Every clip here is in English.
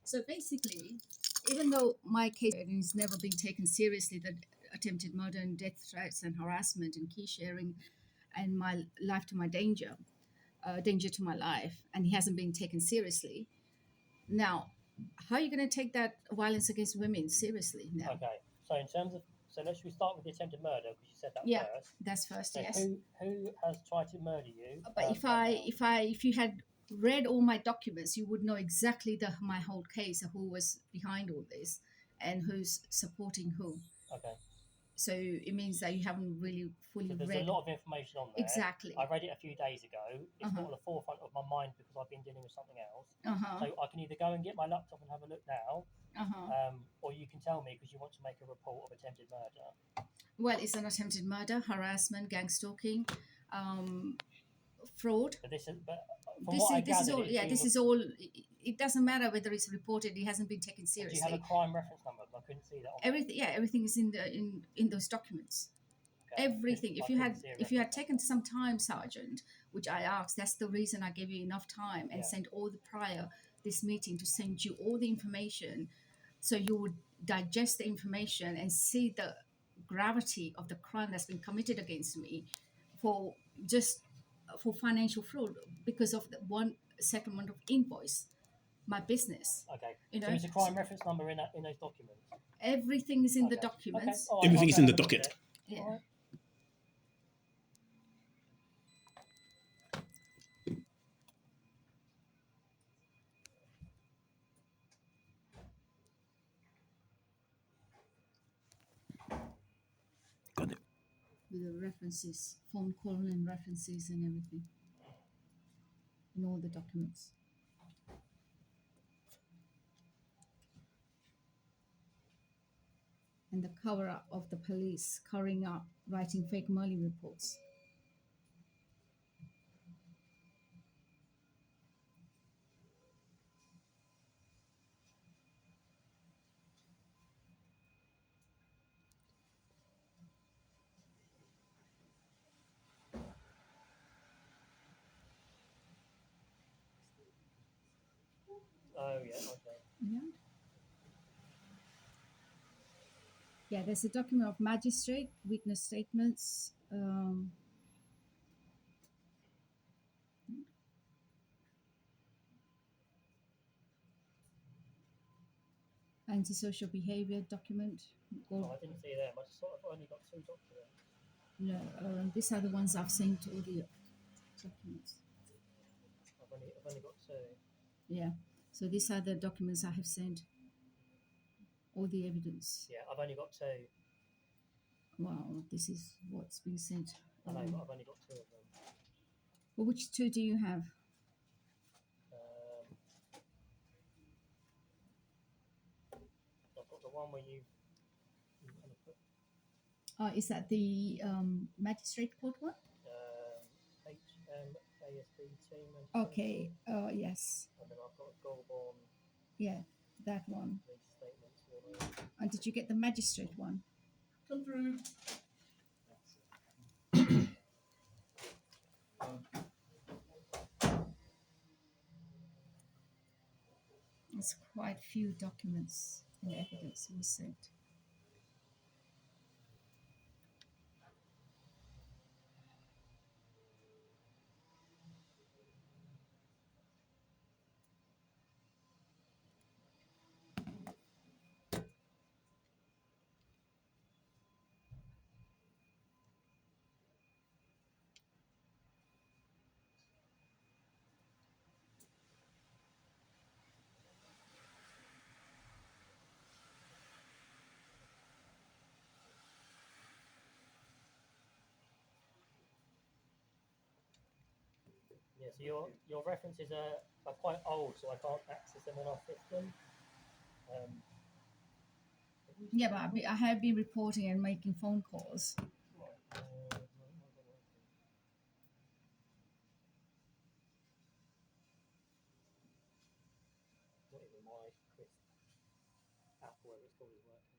So basically, even though my case has never been taken seriously, the attempted murder and death threats and harassment and key sharing and my life to my danger to my life, and he hasn't been taken seriously. Now, how are you going to take that violence against women seriously now? Okay. So in terms of, so let's we start with the attempted murder because you said that Yeah, first. that's first, So yes. who has tried to murder you? But and if you had read all my documents, you would know exactly my whole case, who was behind all this, and who's supporting who. Okay. So it means that you haven't really fully So there's read a lot of information on there. exactly. I read it a few days ago. It's not Uh-huh. on the forefront of my mind because I've been dealing with something else. Uh-huh. So I can either go and get my laptop and have a look now, Uh-huh. or you can tell me because you want to make a report of attempted murder. Well, it's an attempted murder, harassment, gang stalking, fraud. But from what I This is gathered, all. it's Yeah, been. this is all. It doesn't matter whether it's reported. It hasn't been taken Do you have a seriously. crime reference number? I couldn't see that on there. Everything. Yeah, everything is in those documents. Okay. Everything. I couldn't see a If you had reference taken some time, Sergeant, which I asked, that's the reason I gave you enough time and Yeah. sent all the prior this meeting to send you all the information, so you would digest the information and see the gravity of the crime that's been committed against me for just for financial fraud because of the one settlement of invoice, my business. Okay. You So know, is the crime reference number in those documents? everything is in the Okay. documents. All right, Everything I'll is go in the have a look at docket. it. Yeah. All right. Got it. With the references, phone call and references and everything in all the documents. And the cover up of the police covering up, writing fake Murley reports. Oh yeah. Okay. Yeah. Yeah, there's a document of magistrate, witness statements, antisocial behavior document. Oh, I didn't see them. I just thought I've only got 2 documents. No, these are the ones I've sent all the documents. I've only got 2. Yeah, so these are the documents I have sent. All the evidence. Yeah, I've only got 2. Wow, this is what's been sent. I know, but I've only got 2 of them. Well, which two do you have? I've got the one where you kind of put Is that the magistrate court one? HMASB team. Okay. Yes. And then I've got Goulburn Yeah, that one. police statements. And did you get the magistrate one? Come through. It's quite few documents and evidence we sent. Yeah, so your references are quite old, so I can't access them on our system. Yeah, but I have been reporting and making phone calls. Not even my Chris app, whatever it's called, is working.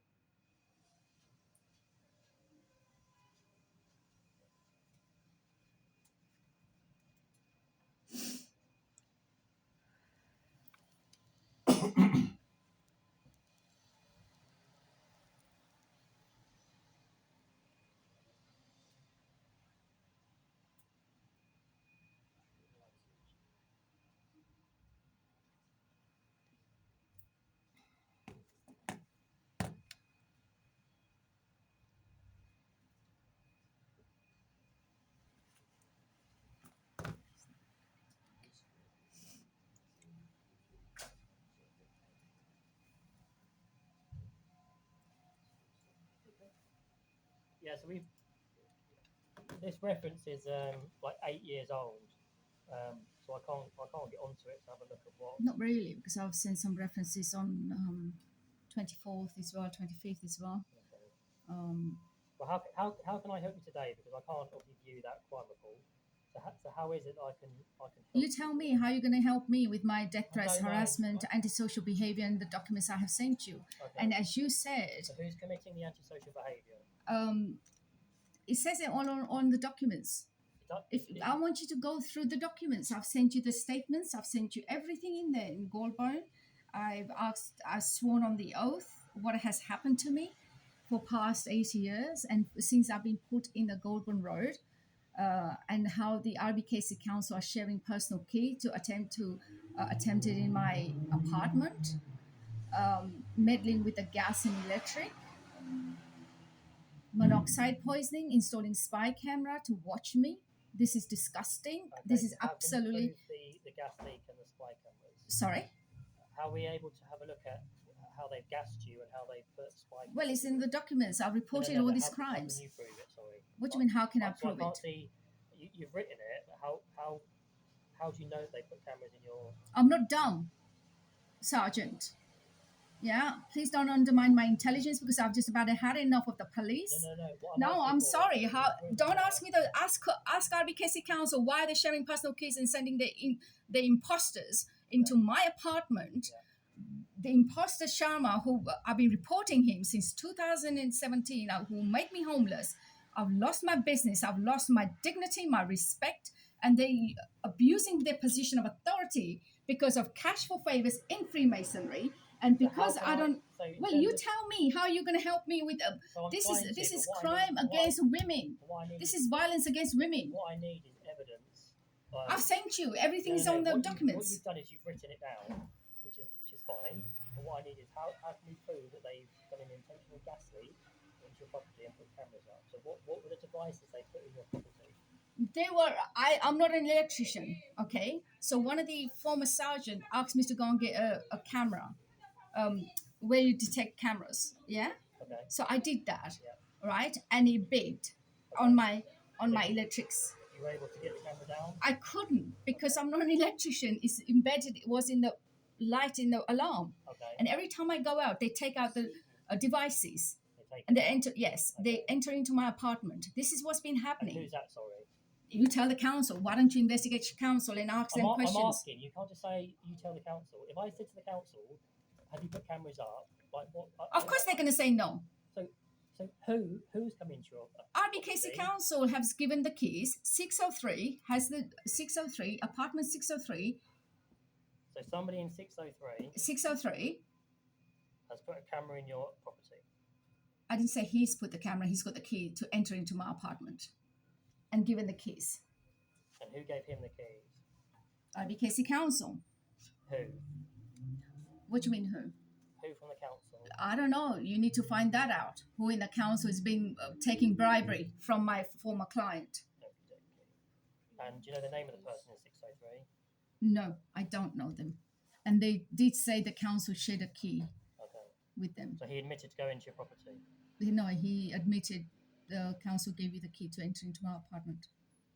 Yeah, so this reference is like 8 years old, so I can't get onto it to have a look at what. Not really, because I've seen some references on 24th as well, 25th as well. Okay. Um, Well, how can I help you today? Because I can't obviously view that crime report. So how is it I can help you tell me how you're going to help me with my death I threats, don't know. harassment, antisocial behavior, and the documents I have sent you. Okay. And as you said, So who's committing the antisocial behaviour? It says it all on the documents. If I want you to go through the documents, I've sent you the statements, I've sent you everything in there in Goldbone. I've sworn on the oath what has happened to me for past 8 years, and since I've been put in the Goldbone Road, and how the RBKC Council are sharing personal key to attempt it in my apartment, meddling with the gas and electric, monoxide poisoning, installing spy camera to watch me. This is disgusting. Okay, This is so how can you absolutely. prove the gas leak and the spy cameras? Sorry. How are we able to have a look at how they've gassed you and how they've put spy cameras? Well, it's in the documents. I've reported all these crimes. How can you prove it? Sorry. What do you mean? How can I So I prove can't it? see. You've written it. But how do you know they put cameras in your? I'm not dumb, Sergeant. Yeah, please don't undermine my intelligence because I've just about had enough of the police. No, I'm sorry. Don't ask me to ask RBKC Council why they're sharing personal keys and sending the imposters into my apartment. The imposter Sharma, who I've been reporting him since 2017, who made me homeless. I've lost my business. I've lost my dignity, my respect, and they abusing their position of authority because of cash for favors in Freemasonry. And because I don't, well, you tell me how you're going to help me with this is crime against women. This is violence against women. What I need is evidence. I've sent you. Everything is on the documents. What you've done is you've written it down, which is fine. But what I need is how can we prove that they've done an intentional gas leak into your property and put cameras up? So what were the devices they put in your property? I'm not an electrician, okay? So one of the former sergeant asked me to go and get a camera. Where you detect cameras, yeah. Okay. So I did that, yeah. Right? And he beeped on my electrics. You were able to get the camera down? I couldn't because I'm not an electrician. It's embedded. It was in the light in the alarm. Okay. And every time I go out, they take out the devices they enter. Yes, okay. They enter into my apartment. This is what's been happening. And who's that? Sorry. You tell the council. Why don't you investigate your council and ask them questions? I'm asking. You can't just say you tell the council. If I said to the council, have you put cameras up? Like what? Of course, they're going to say no. So who's come into your? RBKC Council has given the keys. 603 has the 603 apartment 603. So somebody in 603. 603 has put a camera in your property. I didn't say he's put the camera. He's got the key to enter into my apartment, and given the keys. And who gave him the keys? RBKC Council. Who? What do you mean who? Who from the council? I don't know. You need to find that out. Who in the council has been taking bribery from my former client? And do you know the name of the person in 603? No, I don't know them. And they did say the council shared a key with them. So he admitted to go into your property? No, he admitted the council gave you the key to enter into my apartment.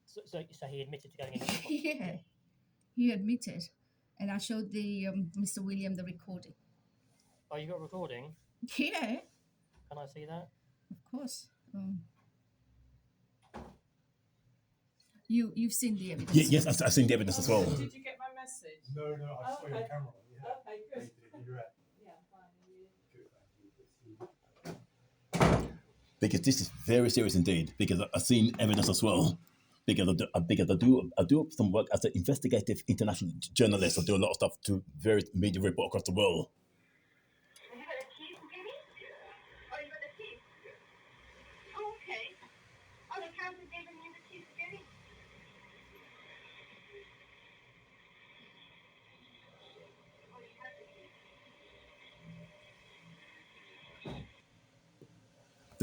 So he admitted to going into your property? Yeah, he admitted. And I showed the Mr. William the recording. Oh, you got a recording? Yeah. Can I see that? Of course. You've seen the evidence. Yes, I've seen the evidence as well. Did you get my message? No, I saw your camera. Yeah. Okay, good. You're right. Yeah, fine. Because this is very serious indeed. Because I've seen evidence as well. Because I do some work as an investigative international journalist. I do a lot of stuff to various media reports across the world. Have you got a key, Jimmy? Oh, you got the key? Oh, okay. Oh, the council gave me the key, Jimmy. Oh, you have the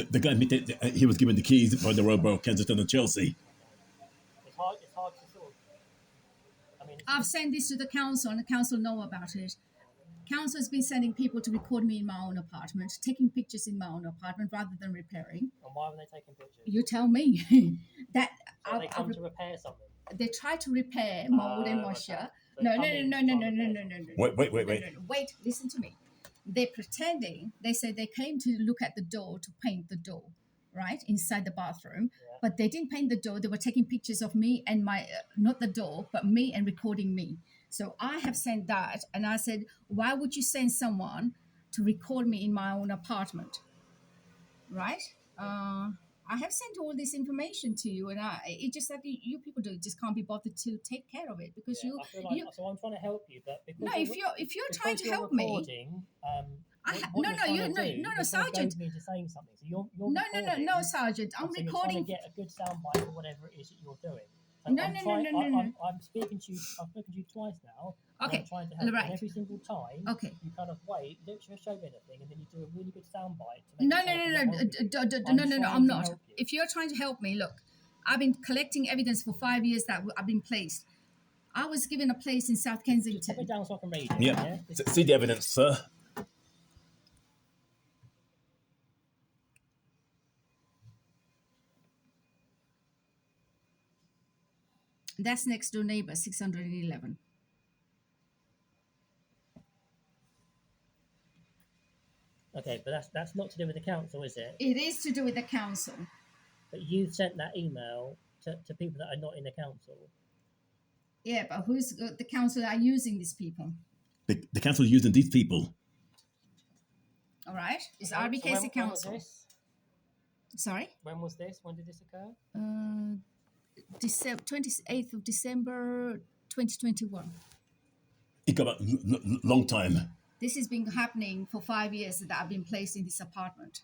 key. The guy admitted he was given the keys by the Ladbroke, Kensington and Chelsea. It's hard to sort of... I've sent this to the council and the council know about it. council has been sending people to record me in my own apartment, taking pictures in my own apartment rather than repairing. And why were they taking pictures? You tell me. That So they come to repair something. they try to repair mold and Okay. moisture. So No, they no, come in no, to no, try no, and no, repair no, no, something. no. Wait, listen to me. They're pretending. They say they came to look at the door to paint the door, right, inside the bathroom. Yeah. But they didn't paint the door. They were taking pictures of me and my, not the door, but me and recording me. So I have sent that, and I said, why would you send someone to record me in my own apartment, right? I have sent all this information to you, and it just that you people just can't be bothered to take care of it because Yeah, I feel like, so I'm trying to help you, but because no, if you're trying to help me, recording, no, Sergeant. Me into saying something. So you're No, recording, Sergeant. I'm and so recording. You're trying to get a good soundbite for whatever it is that you're doing. So No. I'm speaking to you. I've spoken to you twice now. Okay, I'm trying to help. right. And every single time, Okay. you kind of wait, you don't show me anything, and then you do a really good soundbite to make I'm not. If you're trying to help me, look, I've been collecting evidence for 5 years that I've been placed. I was given a place in South Just put Kensington. it down so I can read it. Yeah. See the evidence, sir. That's next door neighbor, 611. Okay, but that's not to do with the council, is it? It is to do with the council. But you've sent that email to people that are not in the council. Yeah, but who's the council are using these people? The council is using these people. All right, it's Okay, RBK's so when was council. this? Sorry, When was this? When did this occur? December 28th of December 2021. It got a long time. This has been happening for 5 years that I've been placed in this apartment.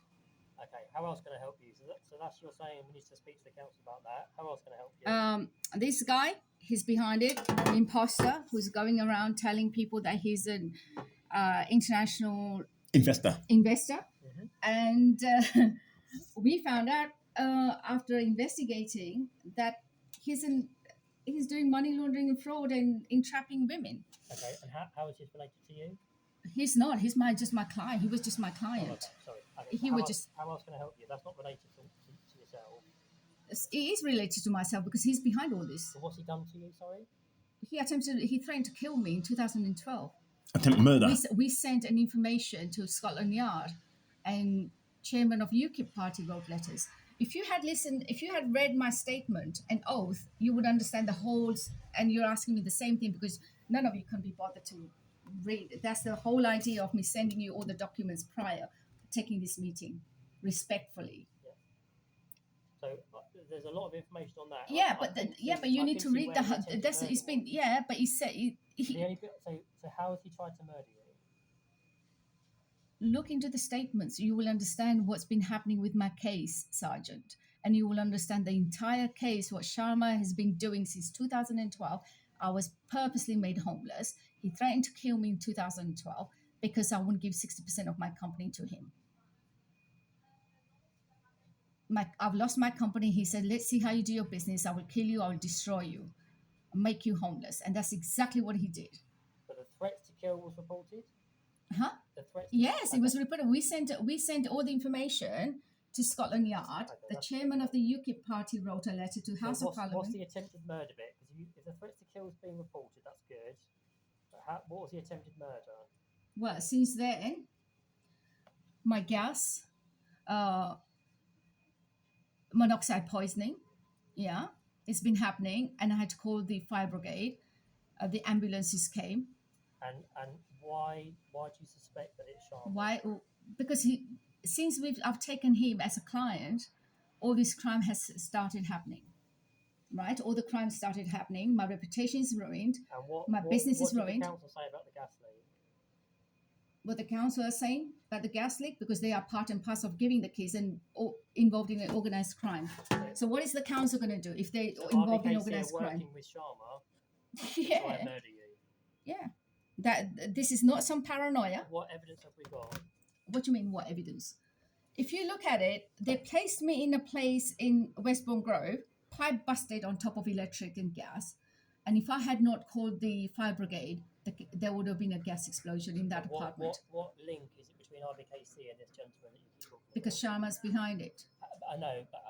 Okay, how else can I help you? So that's you're saying we need to speak to the council about that. How else can I help you? This guy, he's behind it, imposter, who's going around telling people that he's an international Investor. Mhm. And we found out after investigating that he's doing money laundering and fraud and entrapping women. Okay, and how is this related to you? He's not. He's just my client. He was just my client. Oh, okay, sorry. Okay, He how would else, just- How else can I help you? That's not related to yourself. It is related to myself because he's behind all this. So what's he done to you? Sorry. He threatened to kill me in 2012. Attempted murder. We sent an information to Scotland Yard, and chairman of UKIP party wrote letters. If you had read my statement and oath, you would understand the whole. And you're asking me the same thing because none of you can be bothered to read. That's the whole idea of me sending you all the documents prior to taking this meeting, respectfully. So there's a lot of information on that. Yeah, I but can see- but you I need can to see read where the. attempted That's murder it's been was. yeah, but he said The only bit, so how has he tried to murder you? look into the statements. You will understand what's been happening with my case, Sergeant, and you will understand the entire case. What Sharma has been doing since 2012. I was purposely made homeless. He threatened to kill me in 2012 because I wouldn't give 60% of my company to him. I've lost my company. He said, let's see how you do your business. I will kill you. I will destroy you. I'll make you homeless. And that's exactly what he did. But the threat to kill was reported. Huh? The threat. Yes, it was reported. We sent all the information to Scotland Yard. Okay, The chairman of the UKIP party wrote a letter to House of What's Parliament. the attempted murder bit? Because if the threat to kill is being reported, that's good. But what was the attempted murder? Well, since then, my gas, monoxide poisoning, yeah, it's been happening, and I had to call the fire brigade. The ambulances came. And why do you suspect that it's Sharma? Why? Because I've taken him as a client, all this crime has started happening. Right? All the crime started happening. My reputation is ruined. And My business is ruined. What did the council say about the gas leak? What the council are saying about the gas leak, because they are part and parcel of giving the keys and involved in an organized crime. So what is the council going to do if they involved in organized crime? Working with Sharma to Yeah, try and murder you. yeah. That this is not some paranoia. What evidence have we got? What do you mean? What evidence? If you look at it, they placed me in a place in Westbourne Grove, pipe busted on top of electric and gas. And if I had not called the fire brigade, there would have been a gas explosion in that apartment What link is it between RBKC and this gentleman that you keep talking because about? Sharma's behind it. I know, but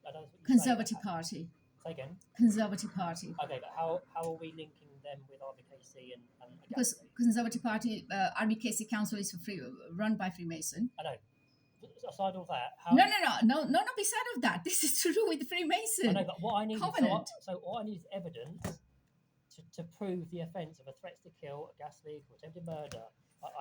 I don't know what you Conservative say. Party. Say again. Conservative Party. Okay, but how are we linking them with RBKC and a Because gas leak? Conservative Party, RBKC Council is run by Freemason. I know. Aside all that, how? No. Beside of that, this is to do with Freemason. I know, but what I need Covenant. so all I need is evidence to prove the offence of a threat to kill, a gas leak, or attempted murder.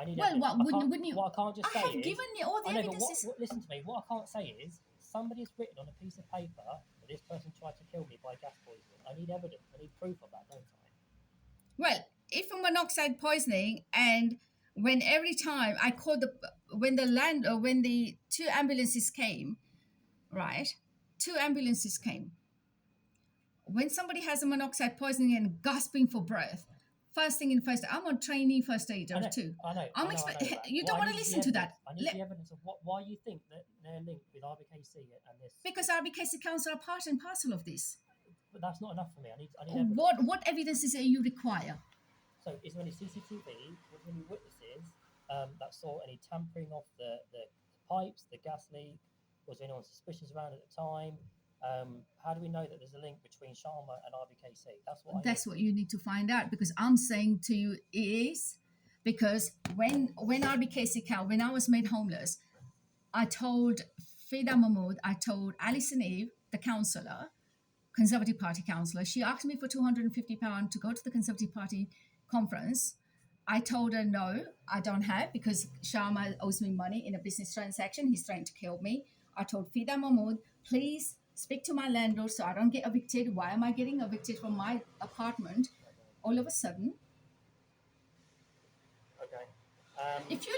I need Well, evidence. wouldn't you? What I can't just I say have is, given you all the I know, but evidence. listen to me. What I can't say is somebody's written on a piece of paper that this person tried to kill me by gas poisoning. I need evidence. I need proof of that, don't I? Well, if a monoxide poisoning, and when every time I called when the 2 ambulances came, right? 2 ambulances came. When somebody has a monoxide poisoning and gasping for breath, first thing, I'm a trainee first aider too. I know. You don't want to listen to that. I need the evidence of why you think that they're linked with RBKC and this. Because RBKC Council are part and parcel of this. But that's not enough for me. I need evidence. What evidence is it you require? So, is there any CCTV? Was there any witnesses that saw any tampering of the pipes, the gas leak? Was anyone suspicious around at the time? How do we know that there's a link between Sharma and RBKC? That's what you need to find out, because I'm saying to you is because when RBKC when I was made homeless, I told Fida Mahmood, I told Alison Eve, the councillor, Conservative Party councillor, she asked me for £250 to go to the Conservative Party conference. I told her no, I don't have, because Sharma owes me money in a business transaction. He's trying to kill me. I told Fida Mahmood, please speak to my landlord so I don't get evicted. Why am I getting evicted from my apartment all of a sudden? Okay. If you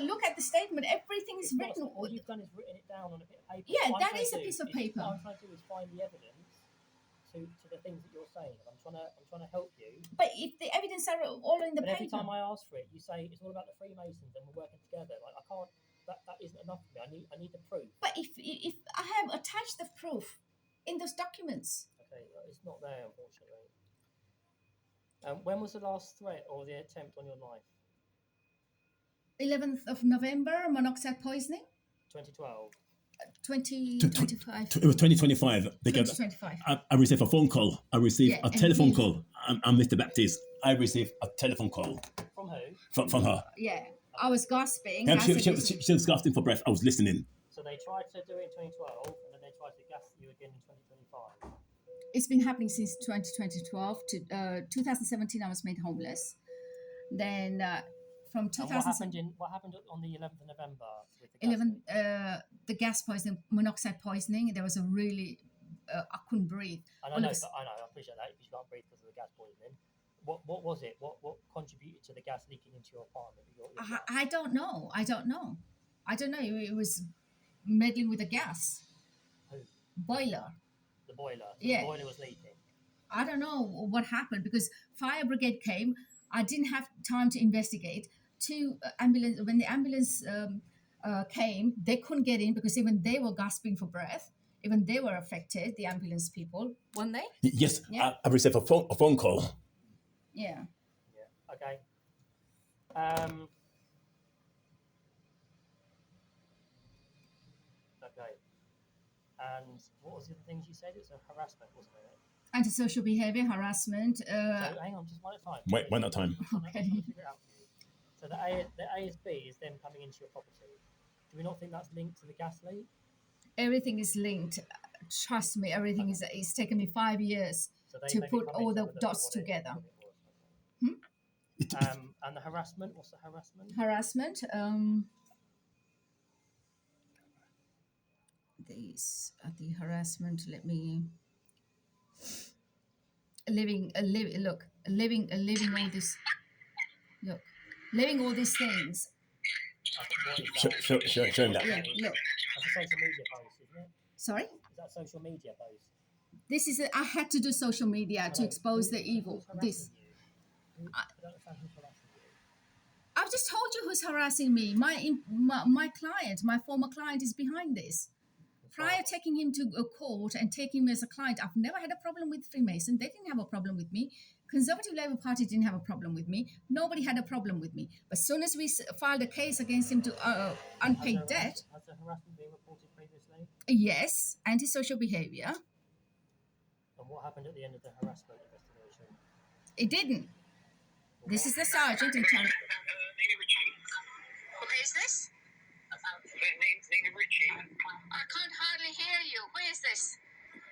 look at the statement, everything is written. All you've done is written it down on a bit of paper. Yeah, that is a piece of paper. What I'm trying to do is find the evidence to the things that you're saying. I'm trying to help you. But if the evidence are all in the but paper. Every time I ask for it, you say it's all about the Freemasons and we're working together. Like I can't. That isn't enough for me. I need the proof. But if I have attached the proof in those documents. Okay, it's not there, unfortunately. When was the last threat or the attempt on your life? 11th of November, monoxide poisoning. 2012. 2025. It was 2025 because 2025. I received a phone call. I received a telephone call. I'm Mr. Baptist. I received a telephone call. From who? From her. Yeah, I was gasping. She was gasping for breath. I was listening. So they tried to do it in 2012, and then they tried to gas you again in 2025. It's been happening since 2012 to 2017. I was made homeless. Then from 2000. What happened on the 11th of November? With the the gas poisoning, monoxide poisoning. There was a really I couldn't breathe. I know. I appreciate that because you can't breathe because of the gas poisoning. What was it? What contributed to the gas leaking into your apartment? I don't know. It was meddling with the gas. Who? Boiler. The boiler. So yeah. The boiler was leaking. I don't know what happened because fire brigade came. I didn't have time to investigate. When the ambulance came, they couldn't get in because even they were gasping for breath. Even they were affected, the ambulance people, weren't they? Yes, yeah. I received a phone call. Yeah. Yeah. Okay. Okay. And what was the other things you said? It's a harassment, wasn't it? Antisocial behaviour, harassment. So hang on, just one at a time. Wait, one at a time. Okay. Figure it out for you. So the ASB is them coming into your property. Do we not think that's linked to the gas leak? Everything is linked. Trust me, everything is. It's taken me 5 years to put all the dots together. And the harassment. What's the harassment? Harassment. These are the harassment. Let me. Living all this. Look, living all these things. Show me that. Yeah, look. That's a social media post, isn't it? Sorry? Is that social media post? This is. I had to do social media to expose the evil. This. I don't understand who's harassing you. I've just told you who's harassing me. My client, my former client, is behind this. Prior taking him to a court and taking him as a client, I've never had a problem with Freemason. They didn't have a problem with me. Conservative Labour Party didn't have a problem with me. Nobody had a problem with me. But as soon as we filed a case against him to unpaid debt, Has the harassment been reported previously? yes, antisocial behaviour. And what happened at the end of the harassment investigation? It didn't. This is the sergeant in town. Nina Ritchie. Who is this? Nina Ritchie. I can't hardly hear you. Who is this?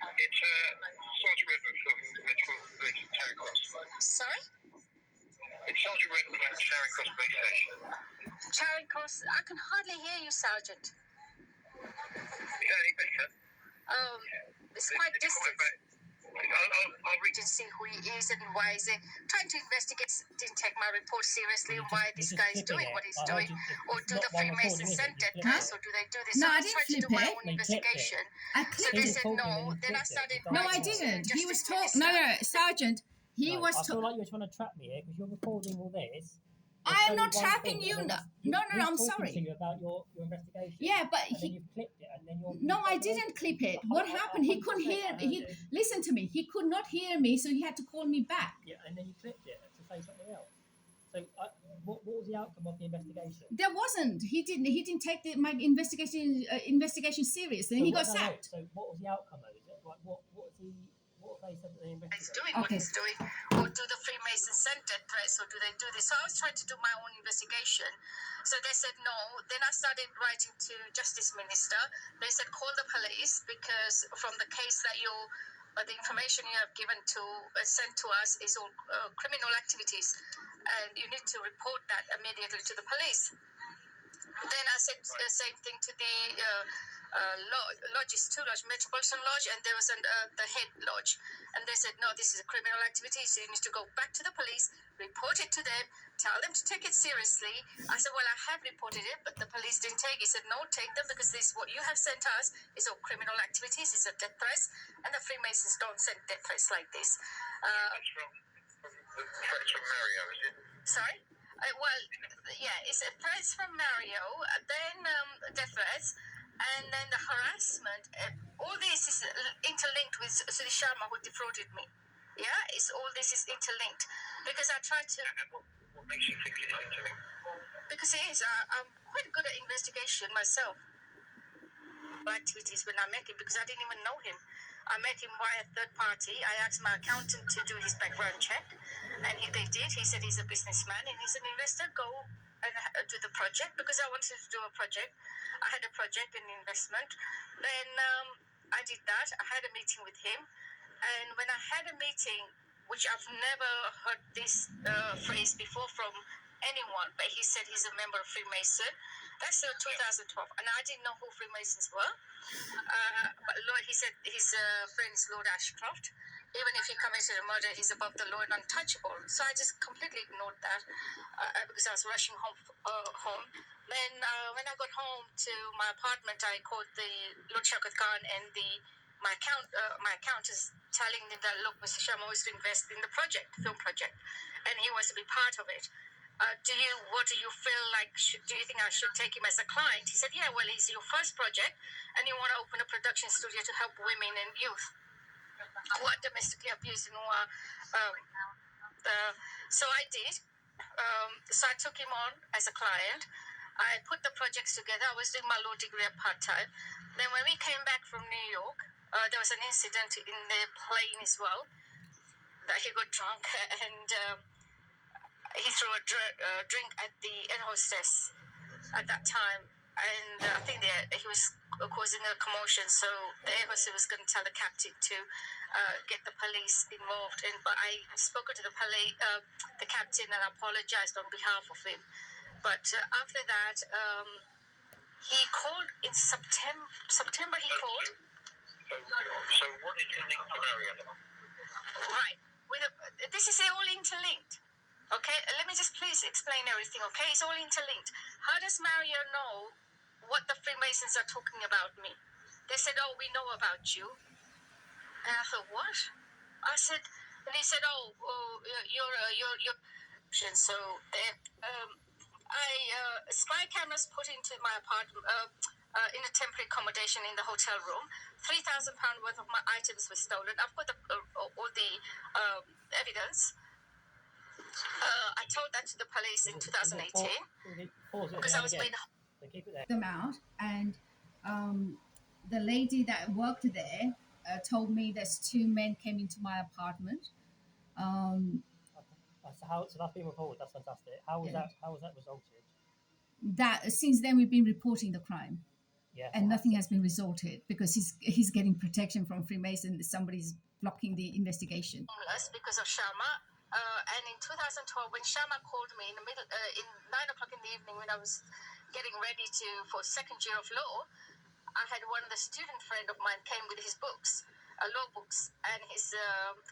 It's Sergeant Redmond from Metro Police Charing Cross. Sorry? It's Sergeant Redmond from Charing Cross Police Station. Charing Cross. I can hardly hear you, Sergeant. Is that any better? It's quite distant. I'll read and see who he is and why he's trying to investigate. Didn't take my report seriously and why this guy is doing what he's doing. Or do the Freemasons send death threats, or do they do this? No, So I I didn't tried to do flip my it. own investigation. I So clipped they it. said no. Then I started. No, I writing to didn't. He was Justice talking. No, Minister. Sergeant. He No, was I feel talking. like you're trying to trap me here because you're recording all this. I am There's not only one trapping thing, you. and No, then no, he's I'm talking sorry. to you about your investigation. Yeah, but And then he. you've clipped it, and then you're. No, I didn't clip it. What happened? He couldn't hear. He listen to me. He could not hear me, so he had to call me back. Yeah, and then you clipped it to say something else. So, what was the outcome of the investigation? There wasn't. He didn't. He didn't take my investigation seriously. And he got sacked. So, what was the outcome of it? Like, what have they said that they He's investigated? doing what he's doing, or do the Freemasons send death threats, or do they do this? So I was trying to do my own investigation. So they said no. Then I started writing to Justice Minister. They said call the police because from the case that the information you have given to sent to us is all criminal activities, and you need to report that immediately to the police. Then I said the same thing to the lodges, two lodge, Metropolitan Lodge, and there was the head lodge, and they said no, this is a criminal activity, so you need to go back to the police, report it to them, tell them to take it seriously. I said, well, I have reported it, but the police didn't take it. He said, no, take them because this what you have sent us is all criminal activities, it's a death threats, and the Freemasons don't send death threats like this. The threats from Mario, is it? Sorry? Well, yeah, it's threats from Mario, then death threats, and then the harassment. All this is interlinked with Sudhi Sharma, who defrauded me. Yeah, all this is interlinked because I tried to. What makes you think it's interlinked? Because it is. I'm quite good at investigation myself. Activities when I met him because I didn't even know him. I met him via third party. I asked my accountant to do his background check, and they did. He said he's a businessman and he's an investor. Go and do the project because I wanted to do a project. I had a project in investment. Then I did that. I had a meeting with him, and when I had a meeting, which I've never heard this phrase before from anyone, but he said he's a member of Freemason. That's 2012, and I didn't know who Freemasons were. But Lord, he said his friend is Lord Ashcroft. Even if he committed a murder, he's above the law and untouchable. So I just completely ignored that because I was rushing home. Then when I got home to my apartment, I called the Lord Shaukat Khan and my accountant telling me that, look, Mr. Sharma was to invest in the film project, and he was to be part of it. What do you feel like? Do you think I should take him as a client? He said, yeah, well, he's your first project, and you want to open a production studio to help women and youth who are domestically abused and who are. So I did. So I took him on as a client. I put the projects together. I was doing my law degree at part-time. Then when we came back from New York, there was an incident in the plane as well, that he got drunk and he threw a drink at the air hostess at that time. And I think he was causing a commotion, so the air hostess was going to tell the captain to get the police involved. But I spoke to the captain, and apologized on behalf of him. But after that, he called in September. He called. So what is your link to Mariana? Right. This is all interlinked. Okay, let me just please explain everything, okay? It's all interlinked. How does Mario know what the Freemasons are talking about me? They said, oh, we know about you. And I thought, what? I said, and he said, you're so spy cameras put into my apartment, in a temporary accommodation in the hotel room. £3,000 worth of my items were stolen. I've got all the evidence. I told that to the police in 2018 Pause it because I down was again. made. So keep it there. Them out, and the lady that worked there told me there's two men came into my apartment. So that's been reported. That's fantastic. How was Yeah. that? How was that resulted? That since then we've been reporting the crime, Yeah. and nothing has been resulted because he's getting protection from Freemason. Somebody's blocking the investigation. Homeless because of Sharma. And in 2012, when Sharma called me in the middle, in 9 o'clock in the evening, when I was getting ready for second year of law, I had one of the student friend of mine came with his books, law books, and his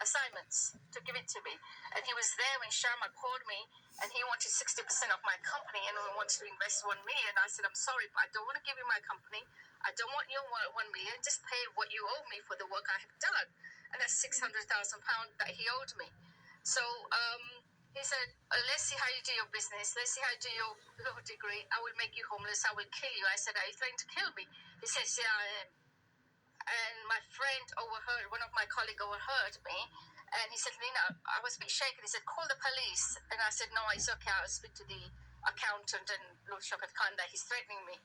assignments to give it to me. And he was there when Sharma called me, and he wanted 60% of my company and we wanted to invest 1 million. I said, I'm sorry, but I don't want to give you my company. I don't want your 1 million. Just pay what you owe me for the work I have done. And that's £600,000 that he owed me. So he said, let's see how you do your business. Let's see how you do your law degree. I will make you homeless. I will kill you. I said, are you trying to kill me? He says, yeah, I am. And my friend overheard, one of my colleagues overheard me. And he said, Lina, I was a bit shaken. He said, call the police. And I said, no, it's okay. I'll speak to the accountant and Lord Shaukat Khan that he's threatening me.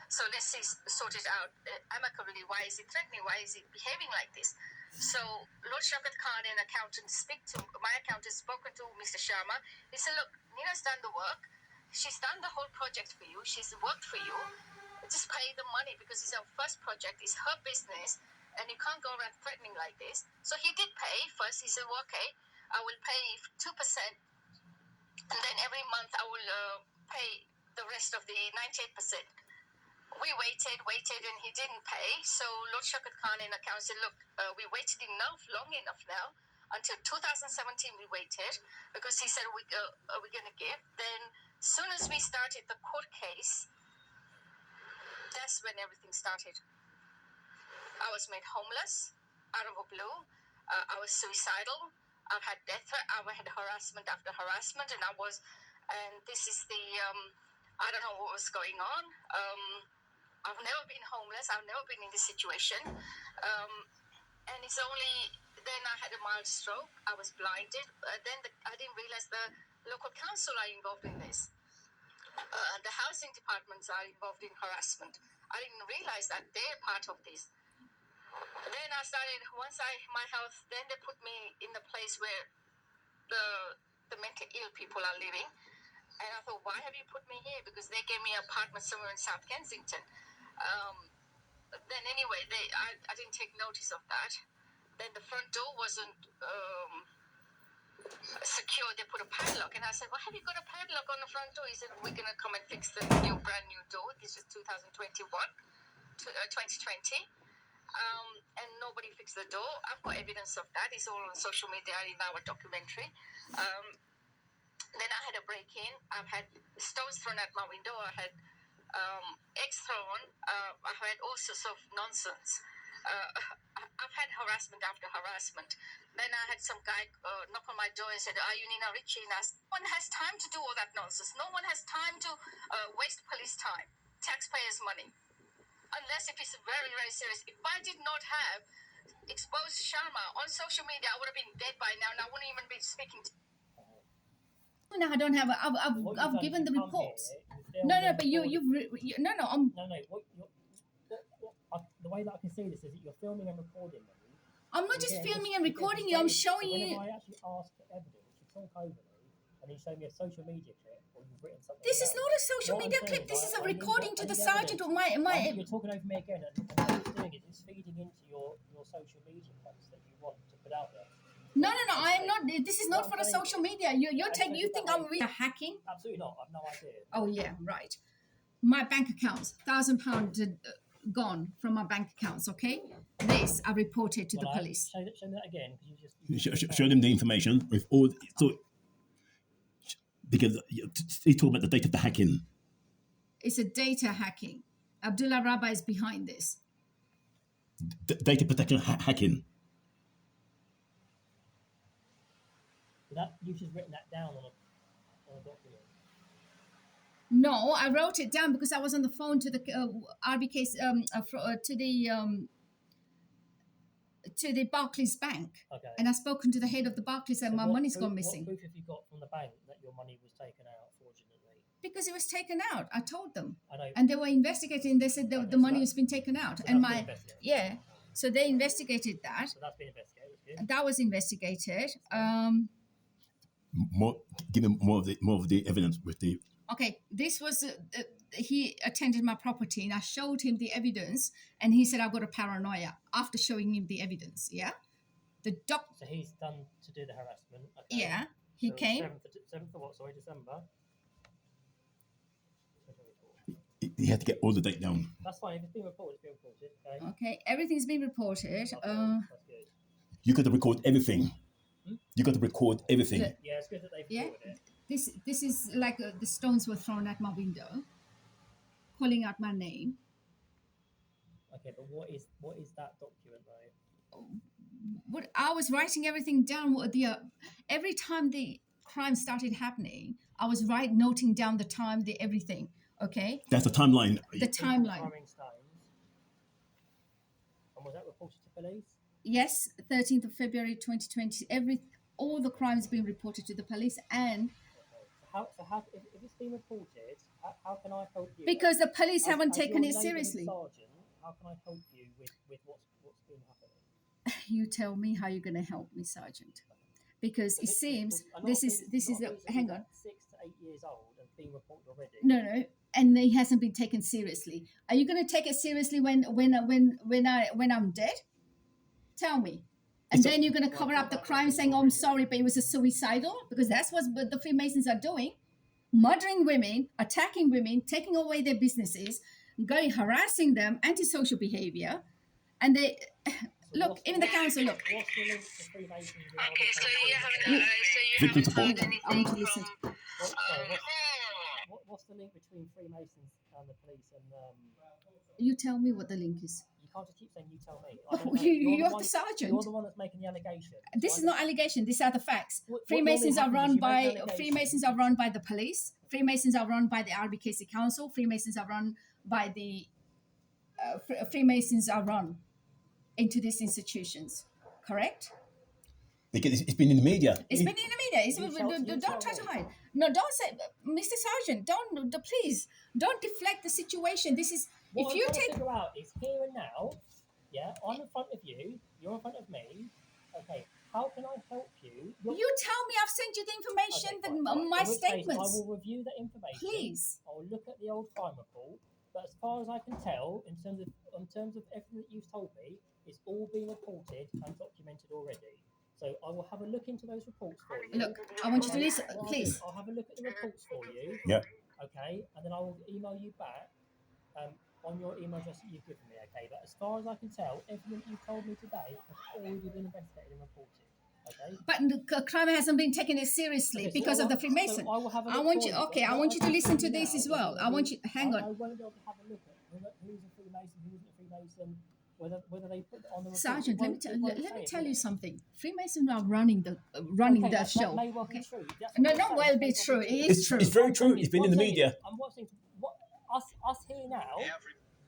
So let's see, sort it out amicably. Why is he threatening? Why is he behaving like this? So Lord Shaukat Khan and accountant my accountant spoken to Mr. Sharma. He said, look, Nina's done the work. She's done the whole project for you. She's worked for you. Just pay the money because it's our first project. It's her business, and you can't go around threatening like this. So he did pay first. He said, well, okay, I will pay 2%, and then every month I will pay the rest of the 98%. We waited, and he didn't pay. So Lord Shaukat Khan in account said, look, we waited long enough now. Until 2017 we waited because he said, we're going to give. Then as soon as we started the court case, that's when everything started. I was made homeless out of a blue. I was suicidal. I've had death threat. I've had harassment after harassment, and this is the, I don't know what was going on. I've never been homeless. I've never been in this situation. And it's only then I had a mild stroke. I was blinded. Then I didn't realize the local council are involved in this. The housing departments are involved in harassment. I didn't realize that they're part of this. Then I started, my health, then they put me in the place where the mentally ill people are living. And I thought, why have you put me here? Because they gave me an apartment somewhere in South Kensington. Then anyway, I didn't take notice of that. Then the front door wasn't secure. They put a padlock, and I said, well, have you got a padlock on the front door? He said, we're going to come and fix the brand new door. This is 2020. And nobody fixed the door. I've got evidence of that. It's all on social media in our documentary. Then I had a break-in. I've had stones thrown at my window. I had eggs thrown. I had all sorts of nonsense. I've had harassment after harassment. Then I had some guy knock on my door and said, are you Nina Ritchie? And I said, no one has time to do all that nonsense. No one has time to waste police time, taxpayers' money. Unless if it's very, very serious. If I did not have exposed Sharma on social media, I would have been dead by now, and I wouldn't even be speaking to No, I don't have. I've given the reports. No, but no. The way that I can see this is that you're filming and recording me. I'm not just filming and recording you. I'm showing you. Whenever I actually ask for evidence, you talk over me, and you show me a social media clip, or you've written something. This is not a social media clip. This is a recording to the sergeant of my. You're talking over me again, and what it's doing is it's feeding into your social media posts that you want to put out there. No. I am not. This is not for the social media. You think I'm really hacking? Absolutely not. I've no idea. Oh yeah, right. My bank accounts, £1,000 gone from my bank accounts. Okay, this I reported to the police. Show me that again, because you just Show them the information with all. So because he talked about the date of the hacking. It's a data hacking. Abdullah Rabba is behind this. Data protection hacking. That you've just written that down on a document. No, I wrote it down because I was on the phone to the RBK to the Barclays Bank, Okay. and I've spoken to the head of the Barclays, and So my what money's proof- gone missing. What proof have you got from the bank that your money was taken out fraudulently? Because it was taken out. I told them. I know. And they were investigating. They said the, Okay, the so money that- has been taken out. so And that's been my, investigated. yeah. So they investigated that. So that's been investigated. That's good. That was investigated. More, give him more of the evidence with the. Okay, this was, he attended my property and I showed him the evidence and he said, I've got a paranoia after showing him the evidence. Yeah. The doc, So he's done to do the harassment. Okay. yeah, he So came. 7th of what? Sorry, December. He had to get all the date down. That's fine. If it's been reported, it's been reported. Okay. Okay, everything's been reported. That's fine. That's good. You got to record everything. You got to record everything. The- Yeah, it's good that they've Yeah. reported it. This is like the stones were thrown at my window, calling out my name. Okay, but what is that document though? What I was writing everything down. Every time the crime started happening, I was noting down the time, the everything. Okay, That's the timeline. the timeline. Throwing stones. And was that reported to police? Yes, 13th of February 2020. All the crimes being reported to the police, and Okay. So how if it's been reported, how can I help you? because the police haven't As taken your it neighbourhood seriously. Sergeant, how can I help you with what's been happening? You tell me how you're going to help me, Sergeant, because it seems A lot this of is these- this is a lot of these are hang like on. 6 to 8 years old and being reported already. No, and it hasn't been taken seriously. Are you going to take it seriously when I'm dead? Tell me. And It's a- then you're going to cover up the crime, saying, "Oh, I'm sorry, but it was a suicidal," because that's what the Freemasons are doing: murdering women, attacking women, taking away their businesses, harassing them, antisocial behavior, and they look in the council. Look, What's the link to Freemasons? in order Okay, to so help you them? haven't, Victim support. heard I want to anything listen. from. What's the link between Freemasons and the police? And You tell me what the link is. you can't just keep saying you tell me. Oh, I don't know. you're the one, sergeant. You're the one that's making the allegation. This So is I not allegation. These are the facts. What Freemasons are normally run happens is you by make an allegation. Freemasons are run by the police. Freemasons are run by the RBKC Council. Freemasons are run by the Freemasons are run into these institutions. Correct? Because it's been in the media. It's been in the media. You Don't try tell to me. hide. No, don't say, Mr. Sergeant. Please don't deflect the situation. This is What if I'm you trying to take. figure out is here and now. Yeah, I'm in front of you. You're in front of me. Okay, how can I help you? You tell me. I've sent you the information, Okay, fine. my In which case, statements. I will review that information. Please. I'll look at the old crime report. But as far as I can tell, in terms of everything that you've told me, it's all been reported and documented already. So I will have a look into those reports for you. Look, I want you to Okay, listen, what I'll do, please. I'll have a look at the reports for you. Yeah. Okay, and then I will email you back on your email address that you've given me. Okay, but as far as I can tell, everything you've told me today has already been investigated and reported. Okay. But the crime hasn't been taken seriously Okay, so because of the Freemason. So I will have a I look want for you. you. Okay, But I what want you to can listen tell to this now as well. is I want you. Hang I on, won't be able to have a look at who's a Freemason, who isn't a Freemason, whether they put it on the report. Sergeant. It won't Let me say it, tell will you it? something. Freemasons are running the Okay, that show. may well Okay. be true. That's No, what I'm not saying. well It be may well true. be It is true. It's very true. It's been in the media. I'm watching what us here now.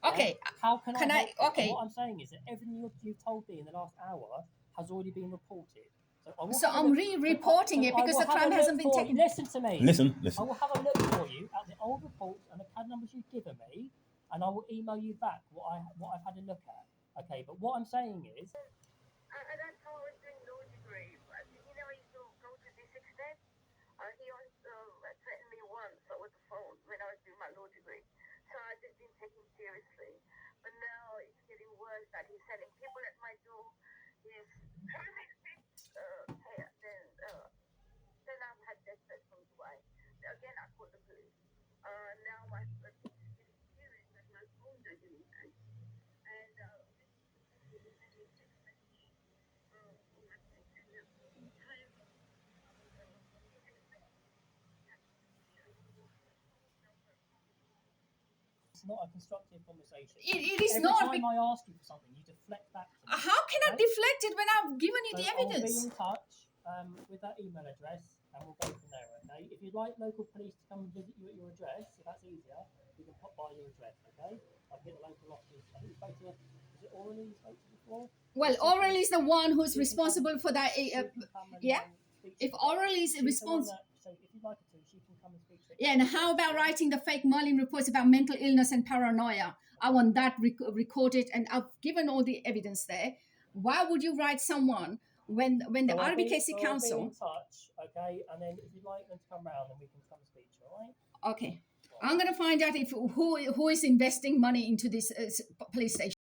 Okay. How can Can I- help you? okay. And what I'm saying is that everything you've told me in the last hour has already been reported. I will So have a I'm look- re-reporting it I because will the have a crime look hasn't been for taken. you. Listen to me. Listen. I will have a look for you at the old reports and the CAD numbers you've given me, and I will email you back what I've had a look at. Okay, but what I'm saying is, And that's how I was doing law degree. But he never used to go to this extent. He also threatened me once with the phone when I was doing my law degree. So I just didn't take him seriously. But now it's getting worse that he's sending people at my door. He's then I've had death threats from Dubai. Again, I called the police. Now my it's getting serious that my phone doesn't even. And it's not a constructive conversation. It is Every not. time I ask you for something, you deflect back to me. How can I Okay? deflect it when I've given you So the I'll be evidence? in touch with that email address, and we'll go from there. Okay. If you'd like local police to come and visit you at your address, if that's easier, you can pop by your address. Okay. I'll get the local officers. I think you spoke to the Is it Aurelie you spoke to before? Well, Aurelie is the one who's She can responsible for that. She can come and yeah. speak to If you. Aurelie is She's the one responsible. that- So if you'd like her to, she can come and speak to you. Yeah, and how about writing the fake Merlin reports about mental illness and paranoia? I want that recorded, and I've given all the evidence there. Why would you write someone when the So I'll be RBKC in Council? touch, okay? And then if you'd like them to come round, then we can come and speak to you, all right? Okay, I'm gonna find out if who is investing money into this police station.